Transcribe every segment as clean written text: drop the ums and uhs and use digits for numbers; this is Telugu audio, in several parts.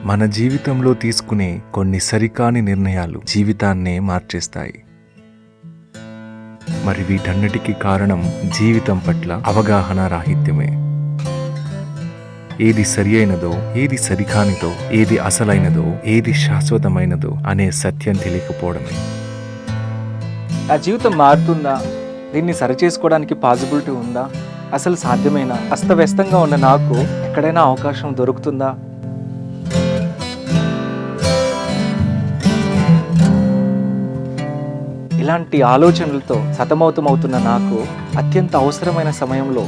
మన జీవితంలో తీసుకునే కొన్ని సరికాని నిర్ణయాలు జీవితాన్నే మార్చేస్తాయి. మరి వీటన్నిటికీ కారణం జీవితం పట్ల అవగాహన రాహిత్యమే. ఏది సరి అయినదో, ఏది సరికానిదో, ఏది అసలైనదో, ఏది శాశ్వతమైనదో అనే సత్యం తెలియకపోవడమే. నా జీవితం మారుతుందా? దీన్ని సరిచేసుకోవడానికి పాసిబిలిటీ ఉందా? అసలు సాధ్యమేనా? అస్తవ్యస్తంగా ఉన్న నాకు ఎక్కడైనా అవకాశం దొరుకుతుందా? ఇలాంటి ఆలోచనలతో సతమతమవుతున్న నాకు అత్యంత అవసరమైన సమయంలో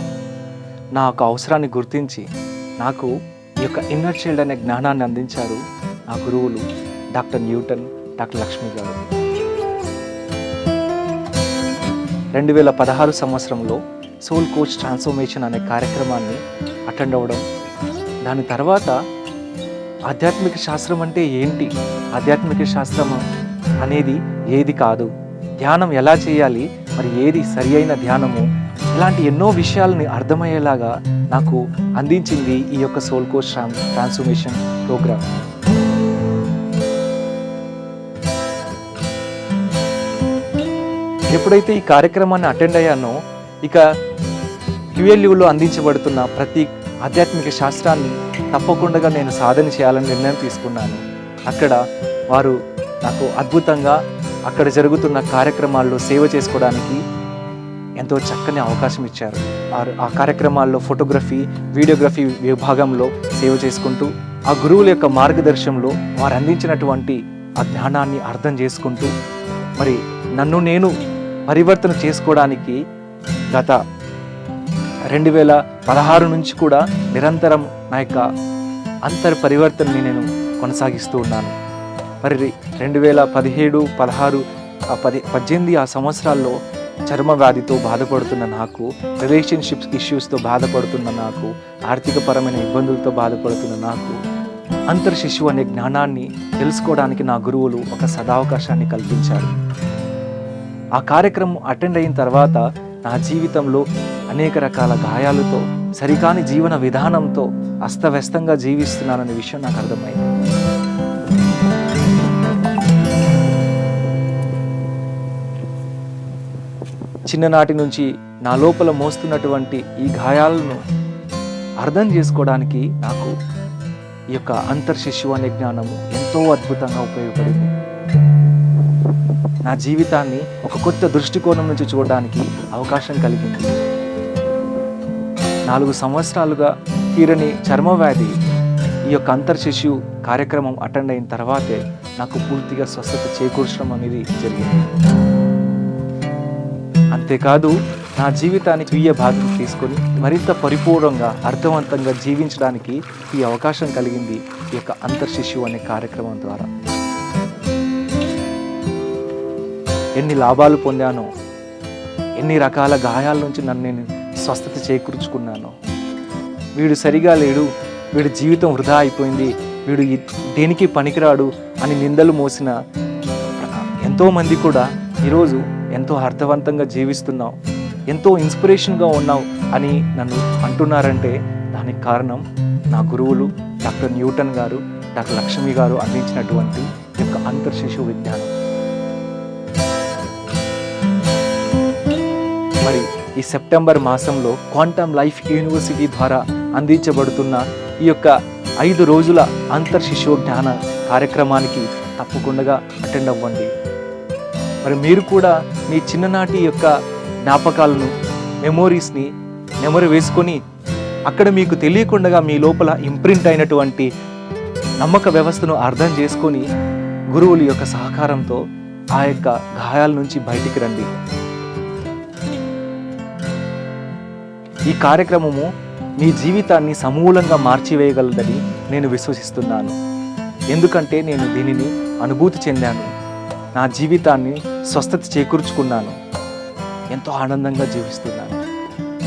నా యొక్క అవసరాన్ని గుర్తించి నాకు ఈ యొక్క ఇన్నర్ చైల్డ్ అనే జ్ఞానాన్ని అందించారు నా గురువులు డాక్టర్ న్యూటన్, డాక్టర్ లక్ష్మి గారు. 2016 సంవత్సరంలో సోల్ కోచ్ ట్రాన్స్ఫర్మేషన్ అనే కార్యక్రమాన్ని అటెండ్ అవ్వడం, దాని తర్వాత ఆధ్యాత్మిక శాస్త్రం అంటే ఏంటి, ఆధ్యాత్మిక శాస్త్రం అనేది ఏది కాదు, ధ్యానం ఎలా చేయాలి, మరి ఏది సరి అయిన ధ్యానము, ఇలాంటి ఎన్నో విషయాలని అర్థమయ్యేలాగా నాకు అందించింది ఈ యొక్క సోల్ కోచ్ ట్రాన్స్ఫర్మేషన్ ప్రోగ్రామ్. ఎప్పుడైతే ఈ కార్యక్రమాన్ని అటెండ్ అయ్యానో, ఇక QLUలో అందించబడుతున్న ప్రతి ఆధ్యాత్మిక శాస్త్రాన్ని తప్పకుండా నేను సాధన చేయాలని నిర్ణయం తీసుకున్నాను. అక్కడ వారు నాకు అద్భుతంగా అక్కడ జరుగుతున్న కార్యక్రమాల్లో సేవ చేసుకోవడానికి ఎంతో చక్కని అవకాశం ఇచ్చారు. ఆ కార్యక్రమాల్లో ఫోటోగ్రఫీ, వీడియోగ్రఫీ విభాగంలో సేవ చేసుకుంటూ ఆ గురువుల యొక్క మార్గదర్శనంలో వారు అందించినటువంటి ఆ జ్ఞానాన్ని అర్థం చేసుకుంటూ మరి నన్ను నేను పరివర్తన చేసుకోవడానికి గత 2016 నుంచి కూడా నిరంతరం నా యొక్క అంతర్ పరివర్తనని నేను కొనసాగిస్తూ ఉన్నాను. మరి 2017, 16, 18 ఆ సంవత్సరాల్లో చర్మ వ్యాధితో బాధపడుతున్న నాకు, రిలేషన్షిప్స్ ఇష్యూస్తో బాధపడుతున్న నాకు, ఆర్థికపరమైన ఇబ్బందులతో బాధపడుతున్న నాకు అంతర్శిశువు అనే జ్ఞానాన్ని తెలుసుకోవడానికి నా గురువులు ఒక సదావకాశాన్ని కల్పించారు. ఆ కార్యక్రమం అటెండ్ అయిన తర్వాత నా జీవితంలో అనేక రకాల గాయాలతో, సరికాని జీవన విధానంతో అస్తవ్యస్తంగా జీవిస్తున్నాననే విషయం నాకు అర్థమైంది. చిన్ననాటి నుంచి నా లోపల మోస్తున్నటువంటి ఈ గాయాలను అర్థం చేసుకోవడానికి నాకు ఈ యొక్క అంతర్శిశువు అనే జ్ఞానము ఎంతో అద్భుతంగా ఉపయోగపడింది. నా జీవితాన్ని ఒక కొత్త దృష్టికోణం నుంచి చూడడానికి అవకాశం కలిగింది. 4 సంవత్సరాలుగా తీరని చర్మవ్యాధి ఈ యొక్క అంతర్శిశువు కార్యక్రమం అటెండ్ అయిన తర్వాతే నాకు పూర్తిగా స్వస్థత చేకూర్చడం అనేది జరిగింది. అంతేకాదు నా జీవితాన్ని స్వీయ బాధ్యత తీసుకొని మరింత పరిపూర్ణంగా, అర్థవంతంగా జీవించడానికి ఈ అవకాశం కలిగింది ఈ యొక్క అంతర్శిశువు అనే కార్యక్రమం ద్వారా. ఎన్ని లాభాలు పొందానో, ఎన్ని రకాల గాయాల నుంచి నన్ను నేను స్వస్థత చేకూర్చుకున్నాను. వీడు సరిగా లేడు, వీడి జీవితం వృధా అయిపోయింది, వీడు దేనికి పనికిరాడు అని నిందలు మోసిన ఎంతోమంది కూడా ఈరోజు ఎంతో అర్థవంతంగా జీవిస్తున్నావు, ఎంతో ఇన్స్పిరేషన్గా ఉన్నావు అని నన్ను అంటున్నారంటే దానికి కారణం నా గురువులు డాక్టర్ న్యూటన్ గారు, డాక్టర్ లక్ష్మి గారు అందించినటువంటి యొక్క అంతర్శిశువు విజ్ఞానం. మరి ఈ సెప్టెంబర్ మాసంలో క్వాంటమ్ లైఫ్ యూనివర్సిటీ ద్వారా అందించబడుతున్న ఈ యొక్క 5 రోజుల అంతర్శిశువు జ్ఞాన కార్యక్రమానికి తప్పకుండా అటెండ్ అవ్వండి. మరి మీరు కూడా మీ చిన్ననాటి యొక్క జ్ఞాపకాలను, మెమోరీస్ని నెమరు వేసుకొని అక్కడ మీకు తెలియకుండా మీ లోపల ఇంప్రింట్ అయినటువంటి నమ్మక వ్యవస్థను అర్థం చేసుకొని గురువుల యొక్క సహకారంతో ఆ యొక్క గాయాల నుంచి బయటికి రండి. ఈ కార్యక్రమము మీ జీవితాన్ని సమూలంగా మార్చివేయగలదని నేను విశ్వసిస్తున్నాను. ఎందుకంటే నేను దీనిని అనుభూతి చెందాను, నా జీవితాన్ని స్వస్థత చేకూర్చుకున్నాను, ఎంతో ఆనందంగా జీవిస్తున్నాను.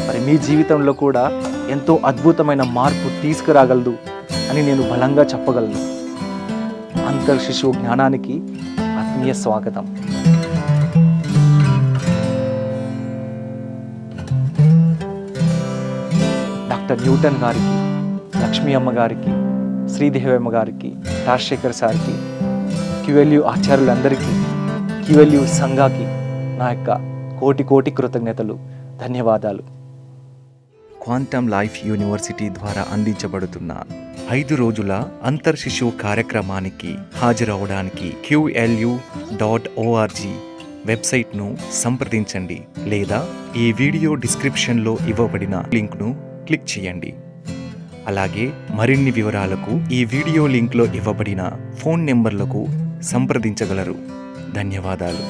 మరి మీ జీవితంలో కూడా ఎంతో అద్భుతమైన మార్పు తీసుకురాగలదు అని నేను బలంగా చెప్పగలను. అంతర్శిశువు జ్ఞానానికి ఆత్మీయ స్వాగతం. డాక్టర్ న్యూటన్ గారికి, లక్ష్మీ అమ్మ గారికి, శ్రీదేవి అమ్మ గారికి రాజశేఖర్ సార్కి, క్యూఎల్యూ ఆచార్యులందరికీ, క్యూఎల్యూ సంఘాకి నా యొక్క కోటి కోటి కృతజ్ఞతలు, ధన్యవాదాలు. క్వాంటమ్ లైఫ్ యూనివర్సిటీ ద్వారా అందించబడుతున్న 5 రోజుల అంతర్ శిశువు కార్యక్రమానికి హాజరవడానికి qlu.org వెబ్సైట్ను సంప్రదించండి లేదా ఈ వీడియో డిస్క్రిప్షన్లో ఇవ్వబడిన లింక్ను క్లిక్ చేయండి. అలాగే మరిన్ని వివరాలకు ఈ వీడియో లింక్లో ఇవ్వబడిన ఫోన్ నెంబర్లకు సంప్రదించగలరు. ధన్యవాదాలు.